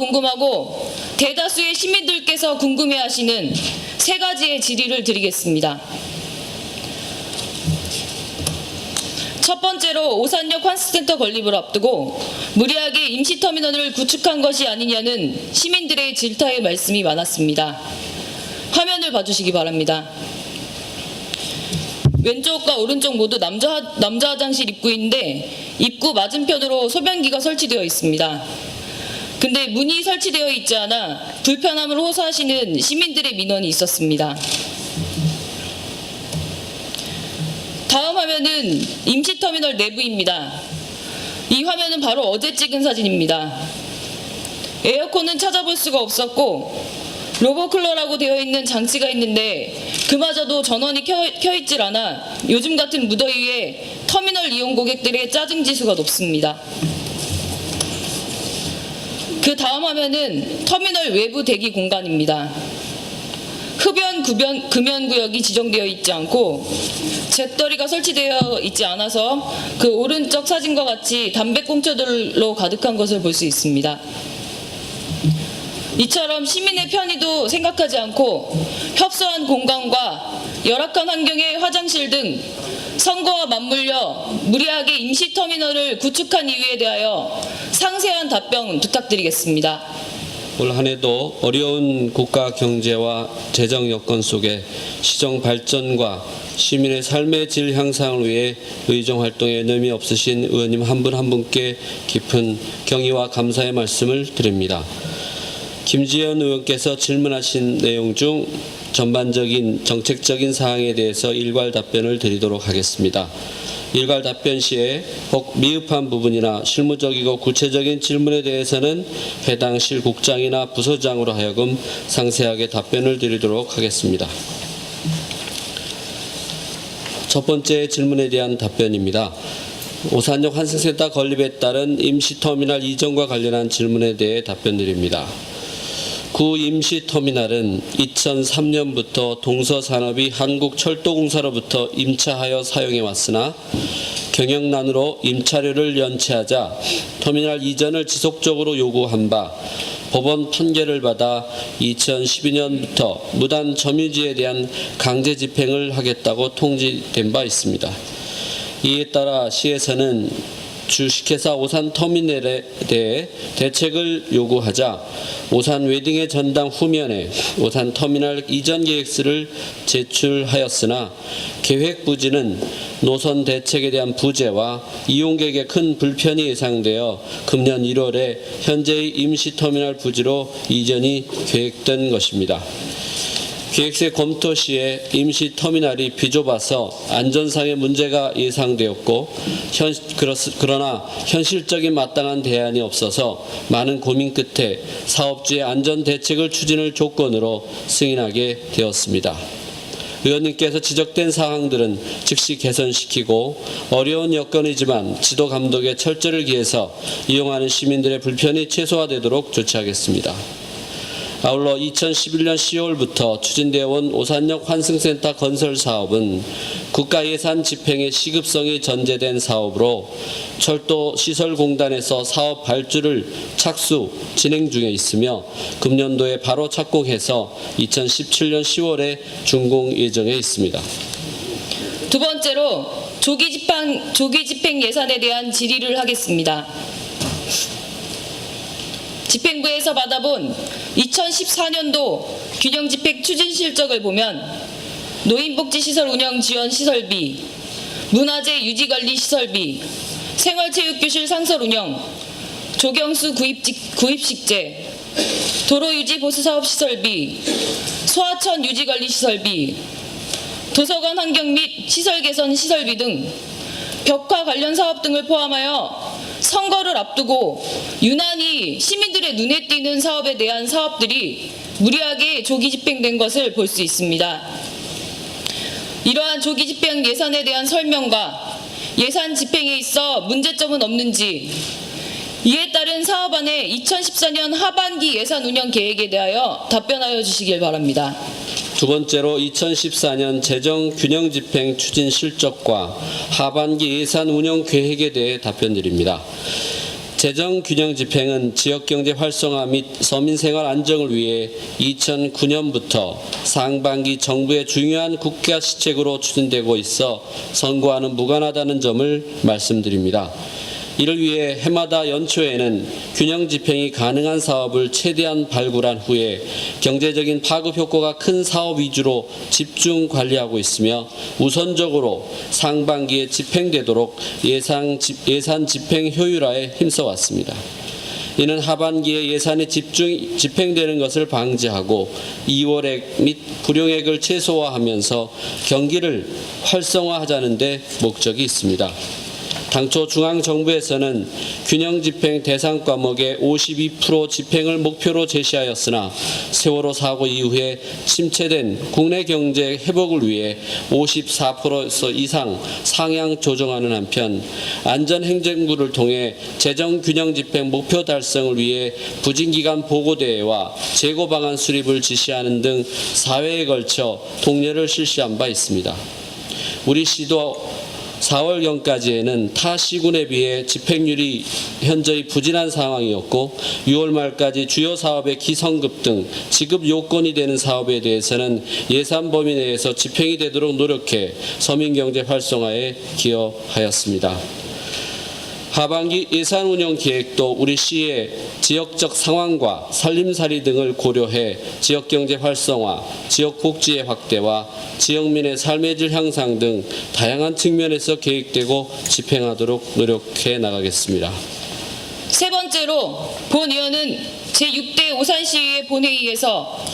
궁금하고 대다수의 시민들께서 궁금해하시는 세 가지의 질의를 드리겠습니다. 첫 번째로 오산역 환승센터 건립을 앞두고 무리하게 임시터미널을 구축한 것이 아니냐는 시민들의 질타의 말씀이 많았습니다. 화면을 봐주시기 바랍니다. 왼쪽과 오른쪽 모두 남자 화장실 입구인데 입구 맞은편으로 소변기가 설치되어 있습니다. 근데 문이 설치되어 있지 않아 불편함을 호소하시는 시민들의 민원이 있었습니다. 다음 화면은 임시터미널 내부입니다. 이 화면은 바로 어제 찍은 사진입니다. 에어컨은 찾아볼 수가 없었고 로보쿨러라고 되어 있는 장치가 있는데 그마저도 전원이 켜있질 않아 요즘 같은 무더위에 터미널 이용 고객들의 짜증 지수가 높습니다. 그 다음 화면은 터미널 외부 대기 공간입니다. 흡연, 금연구역이 지정되어 있지 않고 잿더리가 설치되어 있지 않아서 그 오른쪽 사진과 같이 담배꽁초들로 가득한 것을 볼 수 있습니다. 이처럼 시민의 편의도 생각하지 않고 협소한 공간과 열악한 환경의 화장실 등 선거와 맞물려 무리하게 임시터미널을 구축한 이유에 대하여 상세한 답변 부탁드리겠습니다. 올 한 해도 어려운 국가 경제와 재정 여건 속에 시정 발전과 시민의 삶의 질 향상을 위해 의정 활동에 너미 없으신 의원님 한 분 한 분께 깊은 경의와 감사의 말씀을 드립니다. 김지현 의원께서 질문하신 내용 중 전반적인 정책적인 사항에 대해서 일괄 답변을 드리도록 하겠습니다. 일괄 답변 시에 혹 미흡한 부분이나 실무적이고 구체적인 질문에 대해서는 해당 실국장이나 부서장으로 하여금 상세하게 답변을 드리도록 하겠습니다. 첫 번째 질문에 대한 답변입니다. 오산역 환승센터 건립에 따른 임시터미널 이전과 관련한 질문에 대해 답변드립니다. 구 임시터미널은 2003년부터 동서산업이 한국철도공사로부터 임차하여 사용해 왔으나 경영난으로 임차료를 연체하자 터미널 이전을 지속적으로 요구한 바 법원 판결을 받아 2012년부터 무단 점유지에 대한 강제 집행을 하겠다고 통지된 바 있습니다. 이에 따라 시에서는 주식회사 오산터미널에 대해 대책을 요구하자 오산 웨딩의 전당 후면에 오산터미널 이전 계획서를 제출하였으나 계획 부지는 노선 대책에 대한 부재와 이용객의 큰 불편이 예상되어 금년 1월에 현재의 임시터미널 부지로 이전이 계획된 것입니다. 계획서 검토 시에 임시터미널이 비좁아서 안전상의 문제가 예상되었고 그러나 현실적인 마땅한 대안이 없어서 많은 고민 끝에 사업주의 안전대책을 추진을 조건으로 승인하게 되었습니다. 의원님께서 지적된 사항들은 즉시 개선시키고 어려운 여건이지만 지도 감독의 철저를 기해서 이용하는 시민들의 불편이 최소화되도록 조치하겠습니다. 아울러 2011년 10월부터 추진되어 온 오산역 환승센터 건설 사업은 국가예산 집행의 시급성이 전제된 사업으로 철도시설공단에서 사업 발주를 착수, 진행 중에 있으며 금년도에 바로 착공해서 2017년 10월에 준공 예정에 있습니다. 두 번째로 조기 집행 예산에 대한 질의를 하겠습니다. 집행부에서 받아본 2014년도 균형집행 추진 실적을 보면 노인복지시설 운영 지원 시설비, 문화재 유지관리 시설비, 생활체육교실 상설 운영, 조경수 구입식재, 도로유지 보수사업 시설비, 소하천 유지관리 시설비, 도서관 환경 및 시설 개선 시설비 등 벽화 관련 사업 등을 포함하여 선거를 앞두고 유난히 시민들의 눈에 띄는 사업에 대한 사업들이 무리하게 조기 집행된 것을 볼 수 있습니다. 이러한 조기 집행 예산에 대한 설명과 예산 집행에 있어 문제점은 없는지, 이에 따른 사업안의 2014년 하반기 예산 운영 계획에 대하여 답변하여 주시길 바랍니다. 두 번째로 2014년 재정 균형 집행 추진 실적과 하반기 예산 운영 계획에 대해 답변드립니다. 재정균형 집행은 지역경제 활성화 및 서민생활 안정을 위해 2009년부터 상반기 정부의 중요한 국가 시책으로 추진되고 있어 선거와는 무관하다는 점을 말씀드립니다. 이를 위해 해마다 연초에는 균형 집행이 가능한 사업을 최대한 발굴한 후에 경제적인 파급 효과가 큰 사업 위주로 집중 관리하고 있으며 우선적으로 상반기에 집행되도록 예산 집행 효율화에 힘써왔습니다. 이는 하반기에 예산이 집행되는 것을 방지하고 2월액 및 불용액을 최소화하면서 경기를 활성화하자는 데 목적이 있습니다. 당초 중앙정부에서는 균형 집행 대상 과목의 52% 집행을 목표로 제시하였으나 세월호 사고 이후에 침체된 국내 경제 회복을 위해 54% 이상 상향 조정하는 한편 안전행정부를 통해 재정 균형 집행 목표 달성을 위해 부진기간 보고대회와 재고 방안 수립을 지시하는 등 4회에 걸쳐 통례를 실시한 바 있습니다. 우리 시도 4월경까지에는 타 시군에 비해 집행률이 현저히 부진한 상황이었고 6월 말까지 주요 사업의 기성급 등 지급 요건이 되는 사업에 대해서는 예산 범위 내에서 집행이 되도록 노력해 서민경제 활성화에 기여하였습니다. 하반기 예산 운영 계획도 우리 시의 지역적 상황과 살림살이 등을 고려해 지역경제 활성화, 지역복지의 확대와 지역민의 삶의 질 향상 등 다양한 측면에서 계획되고 집행하도록 노력해 나가겠습니다. 세 번째로 본 의원은 제6대 오산시의회 본회의에서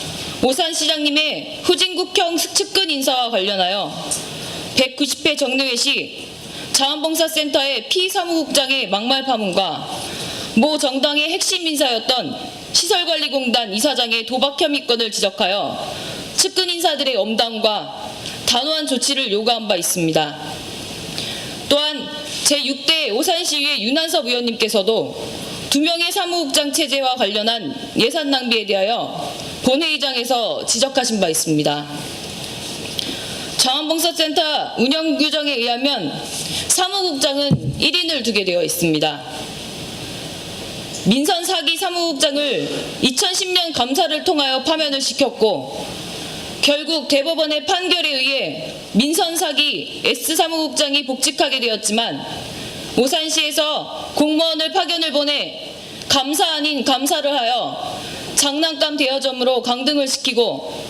오산시장님의 후진국형 측근 인사와 관련하여 190회 정례회 시 자원봉사센터의 피사무국장의 막말 파문과 모 정당의 핵심 인사였던 시설관리공단 이사장의 도박 혐의 건을 지적하여 측근 인사들의 엄담과 단호한 조치를 요구한 바 있습니다. 또한 제6대 오산시의회 윤한섭 의원님께서도 2명의 사무국장 체제와 관련한 예산 낭비에 대하여 본회의장에서 지적하신 바 있습니다. 자원봉사센터 운영규정에 의하면 사무국장은 1인을 두게 되어 있습니다. 민선사기 사무국장을 2010년 감사를 통하여 파면을 시켰고 결국 대법원의 판결에 의해 민선사기 S사무국장이 복직하게 되었지만 오산시에서 공무원을 파견을 보내 감사 아닌 감사를 하여 장난감 대여점으로 강등을 시키고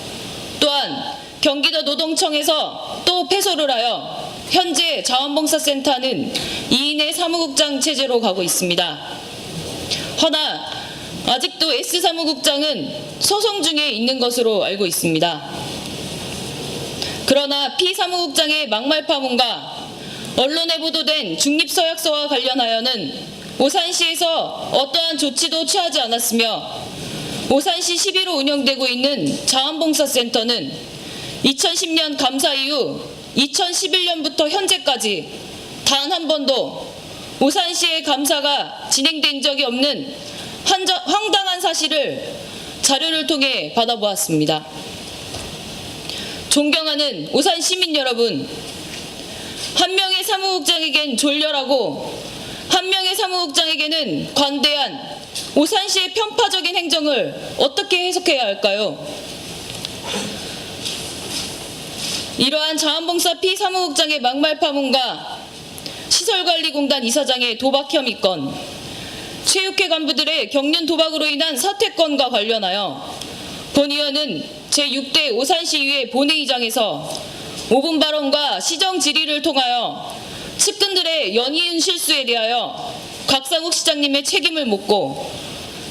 또한 경기도 노동청에서 또 패소를 하여 현재 자원봉사센터는 2인의 사무국장 체제로 가고 있습니다. 허나 아직도 S사무국장은 소송 중에 있는 것으로 알고 있습니다. 그러나 P사무국장의 막말 파문과 언론에 보도된 중립서약서와 관련하여는 오산시에서 어떠한 조치도 취하지 않았으며 오산시 11호 운영되고 있는 자원봉사센터는 2010년 감사 이후 2011년부터 현재까지 단 한 번도 오산시의 감사가 진행된 적이 없는 황당한 사실을 자료를 통해 받아보았습니다. 존경하는 오산 시민 여러분, 한 명의 사무국장에겐 졸렬하고 한 명의 사무국장에게는 관대한 오산시의 편파적인 행정을 어떻게 해석해야 할까요? 이러한 자원봉사 피사무국장의 막말 파문과 시설관리공단 이사장의 도박 혐의 건, 체육회 간부들의 경륜 도박으로 인한 사퇴건과 관련하여 본 의원은 제6대 오산시의회 본회의장에서 5분 발언과 시정 질의를 통하여 측근들의 연이은 실수에 대하여 곽상욱 시장님의 책임을 묻고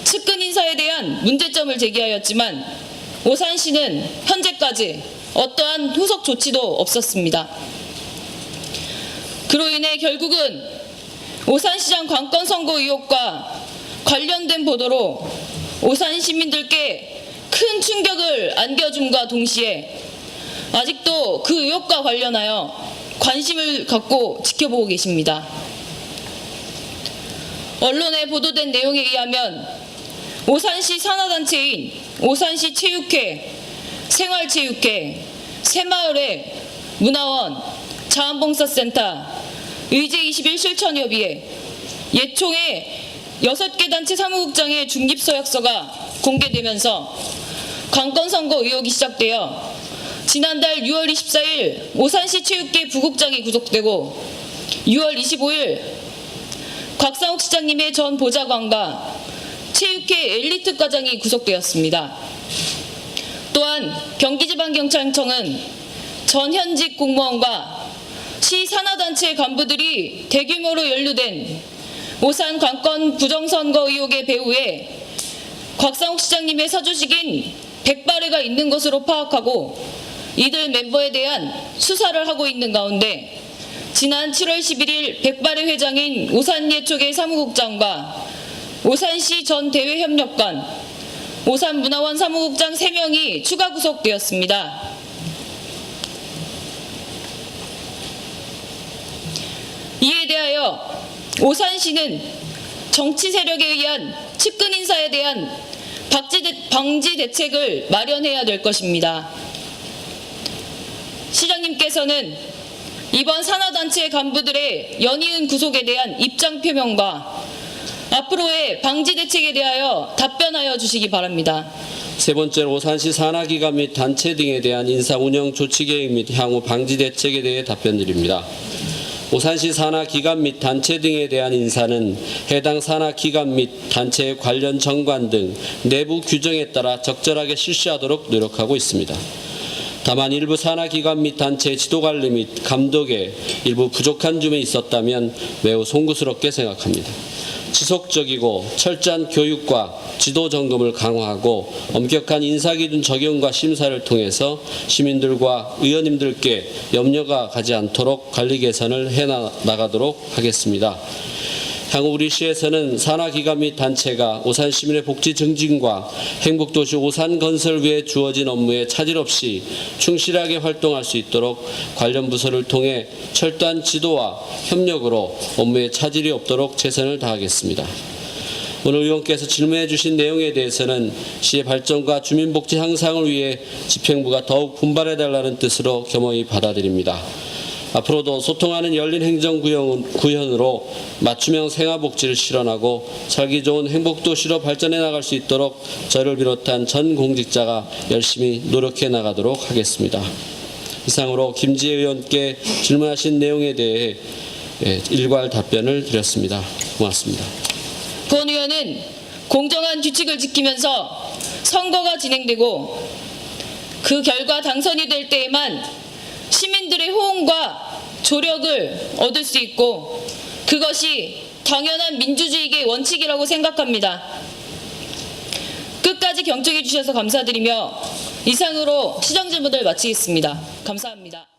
측근 인사에 대한 문제점을 제기하였지만 오산시는 현재까지 어떠한 후속 조치도 없었습니다. 그로 인해 결국은 오산시장 관건 선거 의혹과 관련된 보도로 오산 시민들께 큰 충격을 안겨줌과 동시에 아직도 그 의혹과 관련하여 관심을 갖고 지켜보고 계십니다. 언론에 보도된 내용에 의하면 오산시 산하단체인 오산시 체육회, 생활체육회, 새마을회, 문화원, 자원봉사센터, 의제21 실천협의회, 예총회 6개 단체 사무국장의 중립서약서가 공개되면서 관건선거 의혹이 시작되어 지난달 6월 24일 오산시 체육계 부국장이 구속되고 6월 25일 곽상욱 시장님의 전 보좌관과 체육회 엘리트 과장이 구속되었습니다. 또한 경기지방경찰청은 전 현직 공무원과 시 산하단체 간부들이 대규모로 연루된 오산 관건 부정선거 의혹의 배후에 곽상욱 시장님의 사조직인 백바레가 있는 것으로 파악하고 이들 멤버에 대한 수사를 하고 있는 가운데 지난 7월 11일 백바레 회장인 오산예촉의 사무국장과 오산시 전 대외협력관, 오산문화원 사무국장 3명이 추가 구속되었습니다. 이에 대하여 오산시는 정치 세력에 의한 측근 인사에 대한 방지 대책을 마련해야 될 것입니다. 시장님께서는 이번 산하단체 간부들의 연이은 구속에 대한 입장 표명과 앞으로의 방지 대책에 대하여 답변하여 주시기 바랍니다. 세 번째로 오산시 산하기관 및 단체 등에 대한 인사 운영 조치 계획 및 향후 방지 대책에 대해 답변드립니다. 오산시 산하기관 및 단체 등에 대한 인사는 해당 산하기관 및 단체의 관련 정관 등 내부 규정에 따라 적절하게 실시하도록 노력하고 있습니다. 다만 일부 산하기관 및 단체의 지도관리 및 감독에 일부 부족한 점이 있었다면 매우 송구스럽게 생각합니다. 지속적이고 철저한 교육과 지도 점검을 강화하고 엄격한 인사기준 적용과 심사를 통해서 시민들과 의원님들께 염려가 가지 않도록 관리 개선을 해나가도록 하겠습니다. 향후 우리 시에서는 산하기관 및 단체가 오산 시민의 복지 증진과 행복도시 오산 건설 위에 주어진 업무에 차질 없이 충실하게 활동할 수 있도록 관련 부서를 통해 철저한 지도와 협력으로 업무에 차질이 없도록 최선을 다하겠습니다. 오늘 의원께서 질문해 주신 내용에 대해서는 시의 발전과 주민복지 향상을 위해 집행부가 더욱 분발해달라는 뜻으로 겸허히 받아들입니다. 앞으로도 소통하는 열린 행정구현으로 맞춤형 생활복지를 실현하고 살기 좋은 행복도시로 발전해 나갈 수 있도록 저를 비롯한 전 공직자가 열심히 노력해 나가도록 하겠습니다. 이상으로 김지혜 의원께 질문하신 내용에 대해 일괄 답변을 드렸습니다. 고맙습니다. 권 의원은 공정한 규칙을 지키면서 선거가 진행되고 그 결과 당선이 될 때에만 시민들의 호응과 조력을 얻을 수 있고 그것이 당연한 민주주의의 원칙이라고 생각합니다. 끝까지 경청해 주셔서 감사드리며 이상으로 시정질문을 마치겠습니다. 감사합니다.